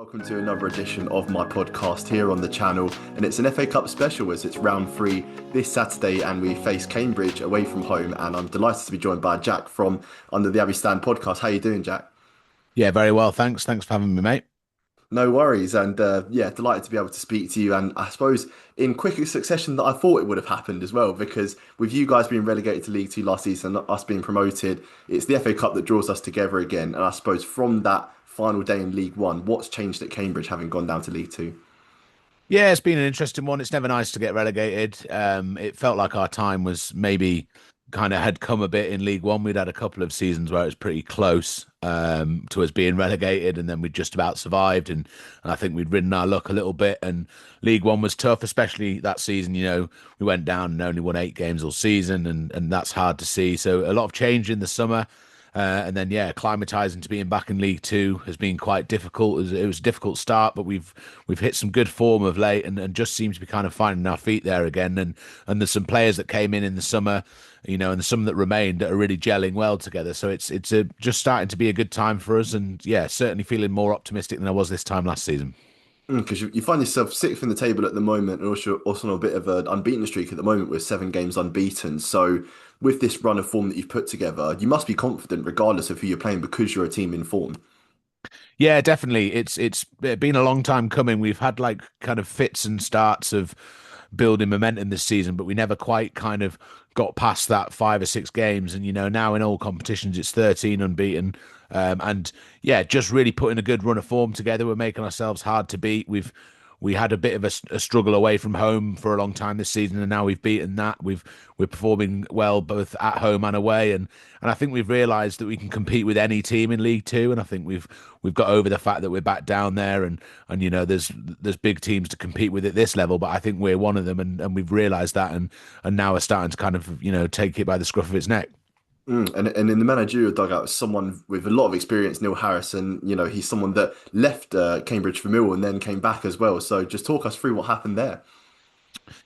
Welcome to another edition of my podcast here on the channel, and it's an FA Cup special as it's round 3 this Saturday and we face Cambridge away from home, and I'm delighted to be joined by Jack from Under The Abbey Stand podcast. How you doing, Jack? Yeah, very well. Thanks for having me, mate. No worries, and yeah, delighted to be able to speak to you, and I suppose in quicker succession that I thought it would have happened as well, because with you guys being relegated to League Two last season and us being promoted, it's the FA Cup that draws us together again, and I suppose from that final day in League One, what's changed at Cambridge having gone down to League Two? Yeah, it's been an interesting one. It's never nice to get relegated. It felt like our time was maybe kind of had come a bit in League One. We'd had a couple of seasons where it was pretty close to us being relegated, and then we'd just about survived. And I think we'd ridden our luck a little bit. And League One was tough, especially that season. We went down and only won 8 games all season, and that's hard to see. So a lot of change in the summer. And then, yeah, acclimatizing to being back in League Two has been quite difficult. It was a difficult start, but we've hit some good form of late, and just seem to be kind of finding our feet there again. And there's some players that came in the summer, and there's some that remained that are really gelling well together. So it's just starting to be a good time for us, and yeah, certainly feeling more optimistic than I was this time last season. Because you find yourself sixth in the table at the moment, and also on a bit of an unbeaten streak at the moment with 7 games unbeaten. So, with this run of form that you've put together, you must be confident regardless of who you're playing because you're a team in form. Yeah, definitely. It's been a long time coming. We've had like kind of fits and starts of building momentum this season, but we never quite kind of got past that 5 or 6 games. And now in all competitions, it's 13 unbeaten. And yeah, just really putting a good run of form together. We're making ourselves hard to beat. We had a bit of a struggle away from home for a long time this season, and now we've beaten that. We're performing well both at home and away, and I think we've realised that we can compete with any team in League Two, and I think we've got over the fact that we're back down there, and there's big teams to compete with at this level, but I think we're one of them, and we've realised that, and now we're starting to kind of take it by the scruff of its neck. And in the managerial dugout, someone with a lot of experience, Neil Harrison, he's someone that left Cambridge for Mill and then came back as well. So just talk us through what happened there.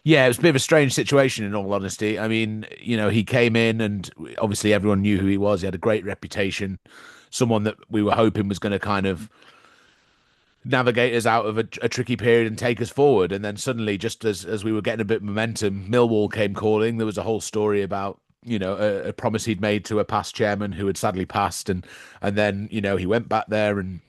Yeah, it was a bit of a strange situation, in all honesty. I mean, he came in and obviously everyone knew who he was. He had a great reputation, someone that we were hoping was going to kind of navigate us out of a tricky period and take us forward. And then suddenly, just as we were getting a bit of momentum, Millwall came calling. There was a whole story about a promise he'd made to a past chairman who had sadly passed, and then he went back there and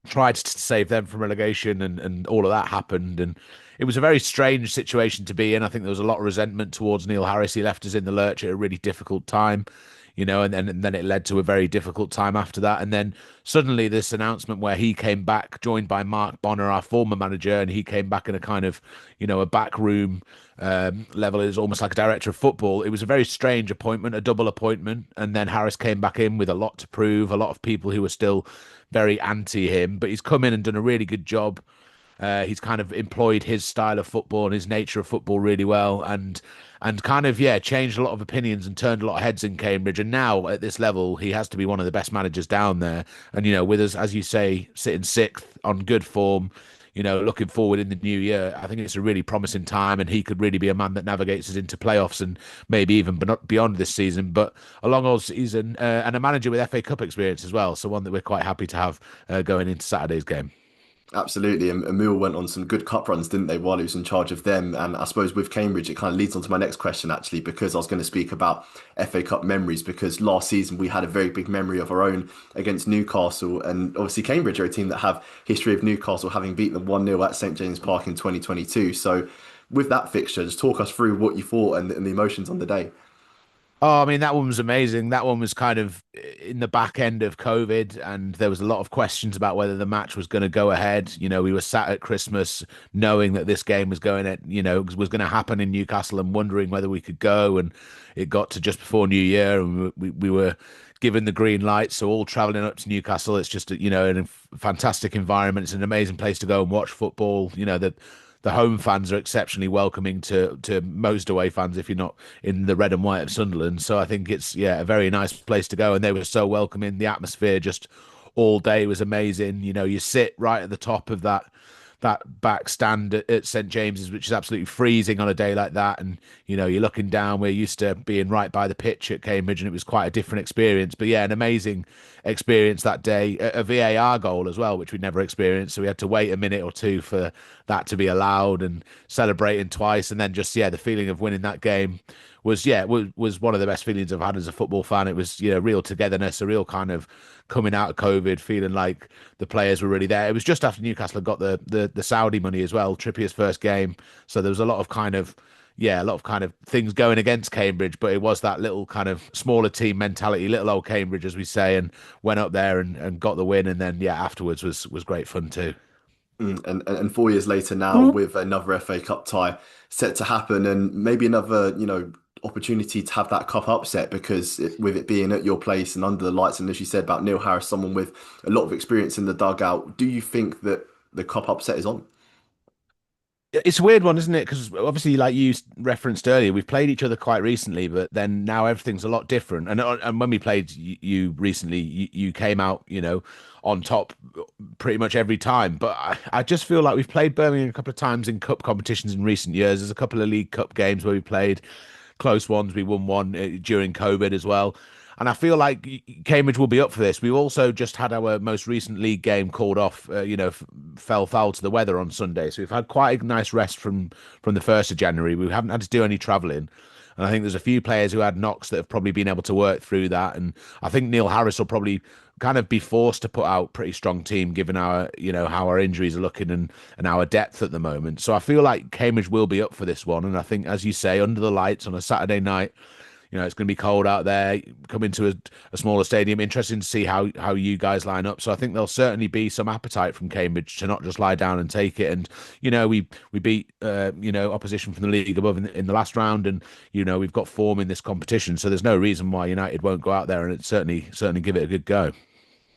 tried to save them from relegation, and all of that happened, and it was a very strange situation to be in. I think there was a lot of resentment towards Neil Harris. He left us in the lurch at a really difficult time, and then it led to a very difficult time after that. And then suddenly this announcement where he came back, joined by Mark Bonner, our former manager, and he came back in a kind of, a backroom level. Is almost like a director of football. It was a very strange appointment, a double appointment. And then Harris came back in with a lot to prove, a lot of people who were still very anti him, but he's come in and done a really good job. He's kind of employed his style of football and his nature of football really well, and kind of changed a lot of opinions and turned a lot of heads in Cambridge. And now at this level, he has to be one of the best managers down there. And with us, as you say, sitting sixth on good form, looking forward in the new year, I think it's a really promising time, and he could really be a man that navigates us into playoffs and maybe even beyond this season. But along all season, and a manager with FA Cup experience as well, so one that we're quite happy to have going into Saturday's game. Absolutely. And Emil went on some good cup runs, didn't they, while he was in charge of them? And I suppose with Cambridge, it kind of leads on to my next question, actually, because I was going to speak about FA Cup memories, because last season we had a very big memory of our own against Newcastle. And obviously, Cambridge are a team that have history of Newcastle having beaten them 1-0 at St James Park in 2022. So with that fixture, just talk us through what you thought and the emotions on the day. Oh, I mean, that one was amazing. That one was kind of in the back end of COVID, and there was a lot of questions about whether the match was going to go ahead. We were sat at Christmas knowing that this game was was going to happen in Newcastle, and wondering whether we could go. And it got to just before New Year, and we were given the green light. So all traveling up to Newcastle, it's just, a fantastic environment. It's an amazing place to go and watch football. The home fans are exceptionally welcoming to most away fans if you're not in the red and white of Sunderland. So I think it's a very nice place to go, and they were so welcoming. The atmosphere just all day was amazing. You sit right at the top of that back stand at St James's, which is absolutely freezing on a day like that. And you're looking down. We're used to being right by the pitch at Cambridge, and it was quite a different experience. But yeah, an amazing experience that day. A VAR goal as well, which we'd never experienced. So we had to wait a minute or two for that to be allowed, and celebrating twice, and then just the feeling of winning that game was one of the best feelings I've had as a football fan. It was real togetherness, a real kind of coming out of COVID, feeling like the players were really there. It was just after Newcastle had got the Saudi money as well, Trippier's first game, so there was a lot of kind of things going against Cambridge, but it was that little kind of smaller team mentality, little old Cambridge, as we say, and went up there and got the win, and then afterwards was great fun too. And 4 years later now, with another FA Cup tie set to happen, and maybe another, opportunity to have that cup upset, because with it being at your place and under the lights, and as you said about Neil Harris, someone with a lot of experience in the dugout, do you think that the cup upset is on? It's a weird one, isn't it? Because obviously, like you referenced earlier, we've played each other quite recently, but then now everything's a lot different. And when we played you recently, you came out, on top pretty much every time. But I just feel like we've played Birmingham a couple of times in cup competitions in recent years. There's a couple of League Cup games where we played close ones. We won one during COVID as well. And I feel like Cambridge will be up for this. We also just had our most recent league game called off, fell foul to the weather on Sunday. So we've had quite a nice rest from the 1st of January. We haven't had to do any travelling. And I think there's a few players who had knocks that have probably been able to work through that. And I think Neil Harris will probably kind of be forced to put out pretty strong team given our, how our injuries are looking and our depth at the moment. So I feel like Cambridge will be up for this one. And I think, as you say, under the lights on a Saturday night, it's going to be cold out there. Come into a smaller stadium. Interesting to see how you guys line up. So I think there'll certainly be some appetite from Cambridge to not just lie down and take it. And we beat opposition from the league above in the last round, and we've got form in this competition. So there's no reason why United won't go out there and certainly give it a good go.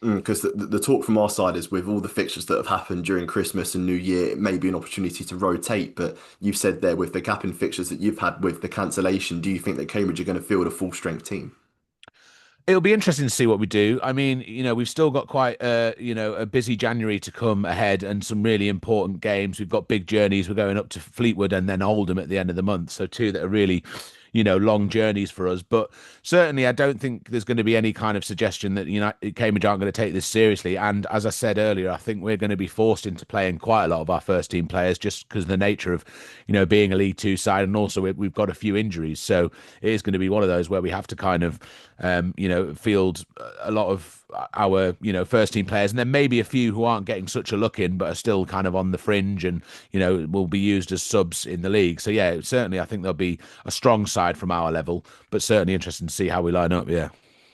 Because the talk from our side is, with all the fixtures that have happened during Christmas and New Year, it may be an opportunity to rotate. But you've said there, with the gap in fixtures that you've had with the cancellation, do you think that Cambridge are going to field a full strength team? It'll be interesting to see what we do. I mean, we've still got quite a busy January to come ahead, and some really important games. We've got big journeys. We're going up to Fleetwood and then Oldham at the end of the month. So two that are really, long journeys for us. But certainly, I don't think there's going to be any kind of suggestion that Cambridge aren't going to take this seriously. And as I said earlier, I think we're going to be forced into playing quite a lot of our first team players, just because of the nature of, being a League Two side, and also we've got a few injuries. So it is going to be one of those where we have to kind of, field a lot of our, first team players, and then maybe a few who aren't getting such a look in, but are still kind of on the fringe, and will be used as subs in the league. So yeah, certainly I think there'll be a strong side from our level, but certainly interesting to see how we line up. Yeah.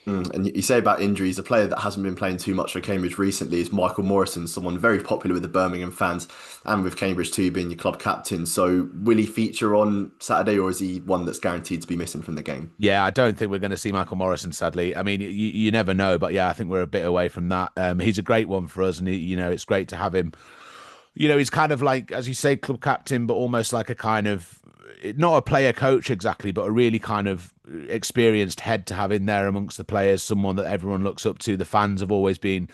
And you say about injuries, a player that hasn't been playing too much for Cambridge recently is Michael Morrison, someone very popular with the Birmingham fans and with Cambridge too, being your club captain. So will he feature on Saturday, or is he one that's guaranteed to be missing from the game? Yeah, I don't think we're going to see Michael Morrison, sadly. I mean, you never know, but yeah, I think we're a bit away from that. He's a great one for us, and it's great to have him. He's kind of like, as you say, club captain, but almost like a kind of, not a player coach exactly, but a really kind of experienced head to have in there amongst the players, someone that everyone looks up to. The fans have always been,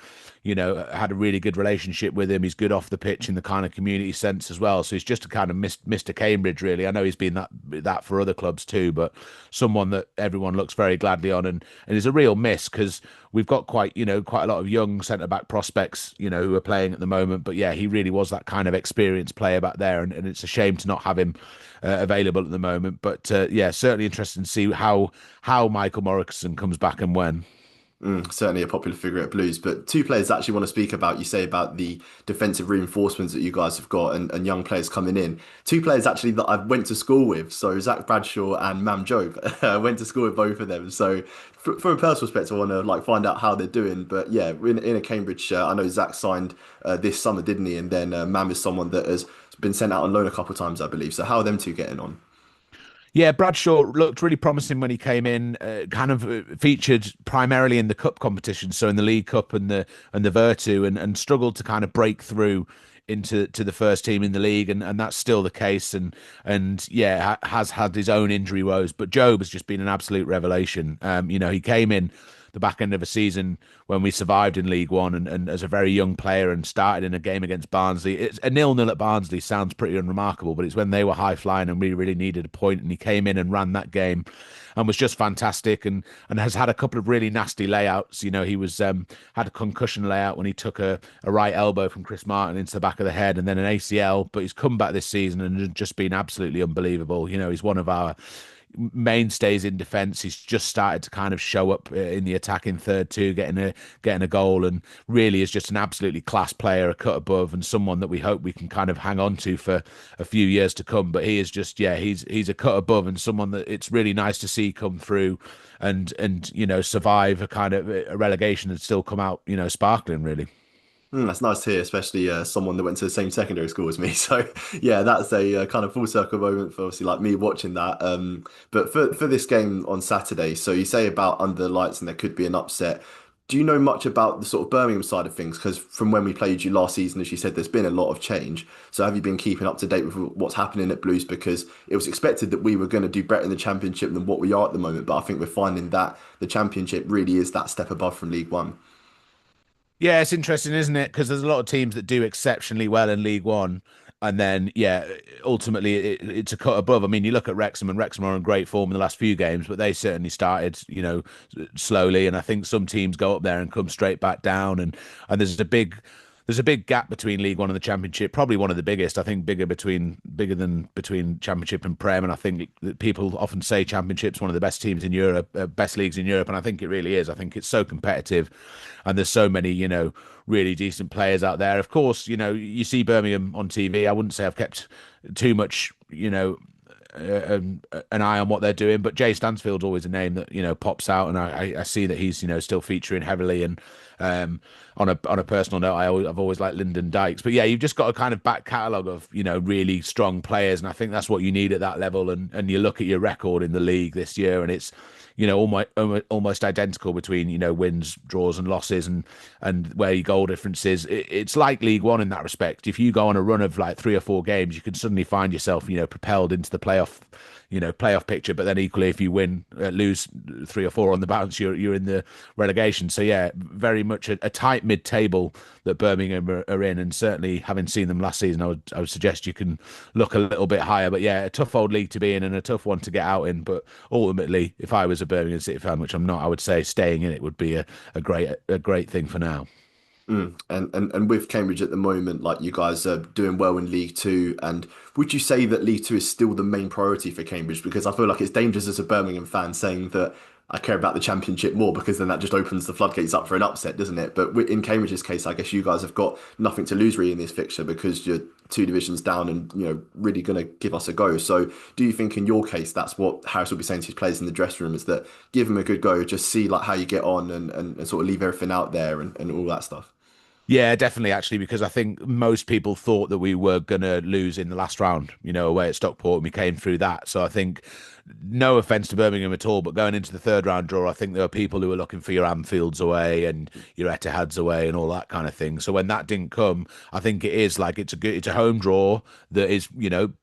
had a really good relationship with him. He's good off the pitch in the kind of community sense as well. So he's just a kind of Mr. Cambridge, really. I know he's been that for other clubs too, but someone that everyone looks very gladly on, and is a real miss, because we've got quite a lot of young centre back prospects, who are playing at the moment. But yeah, he really was that kind of experienced player back there, and it's a shame to not have him available at the moment. But yeah, certainly interesting to see how Michael Morrison comes back and when. Certainly a popular figure at Blues, but two players that I actually want to speak about. You say about the defensive reinforcements that you guys have got, and young players coming in. Two players actually that I went to school with, so Zach Bradshaw and Mam Jobe. I went to school with both of them. So from a personal perspective, I want to find out how they're doing. But yeah, in a Cambridge shirt, I know Zach signed this summer, didn't he? And then Mam is someone that has been sent out on loan a couple of times, I believe. So how are them two getting on? Yeah, Bradshaw looked really promising when he came in. Kind of featured primarily in the cup competition, so in the League Cup and the Virtu, and struggled to kind of break through into the first team in the league, and that's still the case. And yeah, has had his own injury woes, but Job has just been an absolute revelation. He came in the back end of a season when we survived in League One and as a very young player and started in a game against Barnsley. It's a 0-0 at Barnsley sounds pretty unremarkable, but it's when they were high flying and we really needed a point, and he came in and ran that game and was just fantastic, and has had a couple of really nasty layouts. He was had a concussion layout when he took a right elbow from Chris Martin into the back of the head, and then an ACL, but he's come back this season and just been absolutely unbelievable. He's one of our mainstays in defence. He's just started to kind of show up in the attacking third too, getting a goal, and really is just an absolutely class player, a cut above, and someone that we hope we can kind of hang on to for a few years to come. But he is just, yeah, he's a cut above and someone that it's really nice to see come through and survive a kind of a relegation and still come out sparkling really. That's nice to hear, especially someone that went to the same secondary school as me. So, yeah, that's a kind of full circle moment for obviously like me watching that. But for this game on Saturday, so you say about under the lights and there could be an upset. Do you know much about the sort of Birmingham side of things? Because from when we played you last season, as you said, there's been a lot of change. So have you been keeping up to date with what's happening at Blues? Because it was expected that we were going to do better in the Championship than what we are at the moment. But I think we're finding that the Championship really is that step above from League One. Yeah, it's interesting, isn't it? Because there's a lot of teams that do exceptionally well in League One, and then yeah, ultimately it's a cut above. I mean, you look at Wrexham, and Wrexham are in great form in the last few games, but they certainly started, slowly. And I think some teams go up there and come straight back down, and there's a big gap between League One and the Championship, probably one of the biggest. I think bigger than between Championship and Prem. And I think that people often say Championship's one of the best teams in Europe, best leagues in Europe, and I think it really is. I think it's so competitive, and there's so many, really decent players out there. Of course, you see Birmingham on TV. I wouldn't say I've kept too much, an eye on what they're doing, but Jay Stansfield's always a name that pops out, and I see that he's still featuring heavily. And on a personal note, I've always liked Lyndon Dykes. But yeah, you've just got a kind of back catalogue of really strong players, and I think that's what you need at that level. And you look at your record in the league this year, and it's almost identical between wins, draws, and losses, and where your goal difference is. It's like League One in that respect. If you go on a run of like 3 or 4 games, you can suddenly find yourself propelled into the playoff picture. But then equally, if you lose 3 or 4 on the bounce, you're in the relegation. So yeah, very much a tight mid-table that Birmingham are in, and certainly having seen them last season, I would suggest you can look a little bit higher. But yeah, a tough old league to be in and a tough one to get out in. But ultimately, if I was a Birmingham City fan, which I'm not, I would say staying in it would be a great thing for now. And with Cambridge at the moment, like you guys are doing well in League Two, and would you say that League Two is still the main priority for Cambridge? Because I feel like it's dangerous as a Birmingham fan saying that I care about the Championship more, because then that just opens the floodgates up for an upset, doesn't it? But in Cambridge's case, I guess you guys have got nothing to lose really in this fixture because you're 2 divisions down and really going to give us a go. So do you think in your case that's what Harris will be saying to his players in the dressing room, is that give them a good go, just see like how you get on and sort of leave everything out there and all that stuff? Yeah, definitely, actually, because I think most people thought that we were going to lose in the last round, away at Stockport, and we came through that. So I think, no offense to Birmingham at all, but going into the third round draw, I think there were people who were looking for your Anfields away and your Etihads away and all that kind of thing. So when that didn't come, I think it is like it's a home draw that is,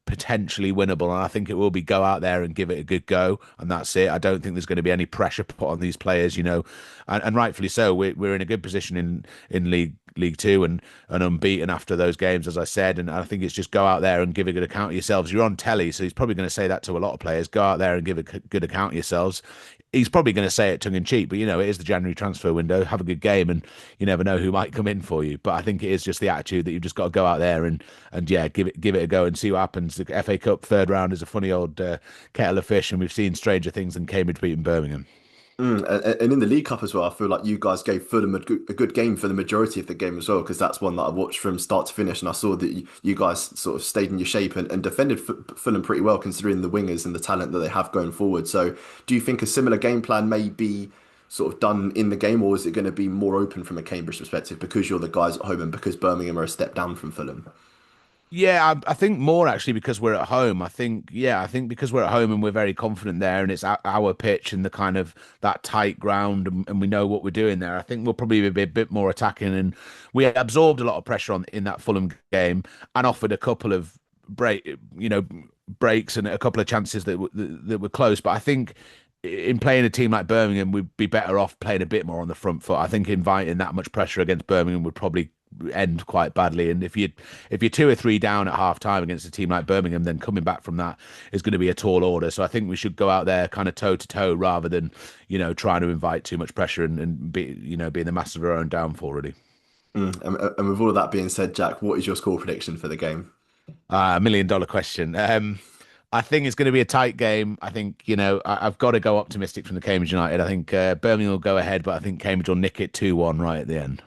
potentially winnable. And I think it will be go out there and give it a good go. And that's it. I don't think there's going to be any pressure put on these players, and rightfully so. We're in a good position in League Two and unbeaten after those games, as I said. And I think it's just go out there and give a good account of yourselves. You're on telly, so he's probably going to say that to a lot of players. Go out there and give a good account of yourselves. He's probably going to say it tongue in cheek, but it is the January transfer window. Have a good game, and you never know who might come in for you. But I think it is just the attitude that you've just got to go out there and yeah, give it a go and see what happens. The FA Cup third round is a funny old kettle of fish, and we've seen stranger things than Cambridge beating Birmingham. And in the League Cup as well, I feel like you guys gave Fulham a good game for the majority of the game as well, because that's one that I watched from start to finish, and I saw that you guys sort of stayed in your shape and defended Fulham pretty well, considering the wingers and the talent that they have going forward. So, do you think a similar game plan may be sort of done in the game, or is it going to be more open from a Cambridge perspective because you're the guys at home and because Birmingham are a step down from Fulham? Yeah, I think more actually because we're at home. I think because we're at home and we're very confident there, and it's our pitch and the kind of that tight ground, and we know what we're doing there. I think we'll probably be a bit more attacking, and we absorbed a lot of pressure on in that Fulham game and offered a couple of breaks and a couple of chances that were close. But I think in playing a team like Birmingham, we'd be better off playing a bit more on the front foot. I think inviting that much pressure against Birmingham would probably end quite badly. And if you're 2 or 3 down at half time against a team like Birmingham, then coming back from that is going to be a tall order. So I think we should go out there kind of toe to toe rather than, trying to invite too much pressure and be, being the master of our own downfall, really. And with all of that being said, Jack, what is your score prediction for the game? $1 million question. I think it's going to be a tight game. I think, I've got to go optimistic from the Cambridge United. I think Birmingham will go ahead, but I think Cambridge will nick it 2-1 right at the end.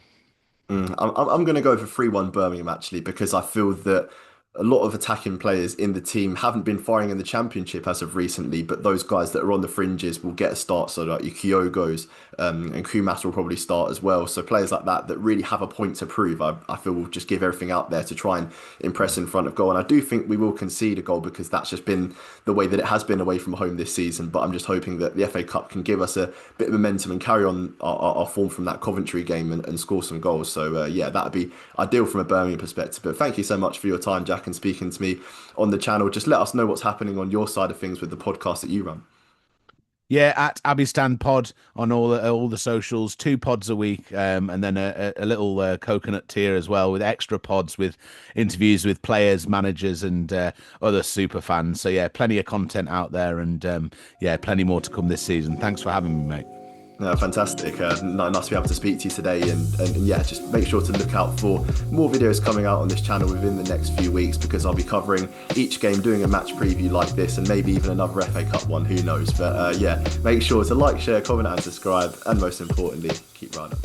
I'm going to go for 3-1 Birmingham actually because I feel that a lot of attacking players in the team haven't been firing in the championship as of recently, but those guys that are on the fringes will get a start. So like your Kyogos and Kumas will probably start as well. So players like that really have a point to prove, I feel will just give everything out there to try and impress in front of goal. And I do think we will concede a goal because that's just been the way that it has been away from home this season. But I'm just hoping that the FA Cup can give us a bit of momentum and carry on our form from that Coventry game and score some goals. So yeah, that would be ideal from a Birmingham perspective. But thank you so much for your time, Jack, and speaking to me on the channel. Just let us know what's happening on your side of things with the podcast that you run. Yeah, at Abbey Stand Pod on all the socials, 2 pods a week, and then a little coconut tier as well with extra pods with interviews with players, managers, and other super fans. So yeah, plenty of content out there, and yeah, plenty more to come this season. Thanks for having me, mate. No, fantastic. Nice to be able to speak to you today. And yeah, just make sure to look out for more videos coming out on this channel within the next few weeks because I'll be covering each game, doing a match preview like this, and maybe even another FA Cup one, who knows. But yeah, make sure to like, share, comment, and subscribe. And most importantly, keep riding.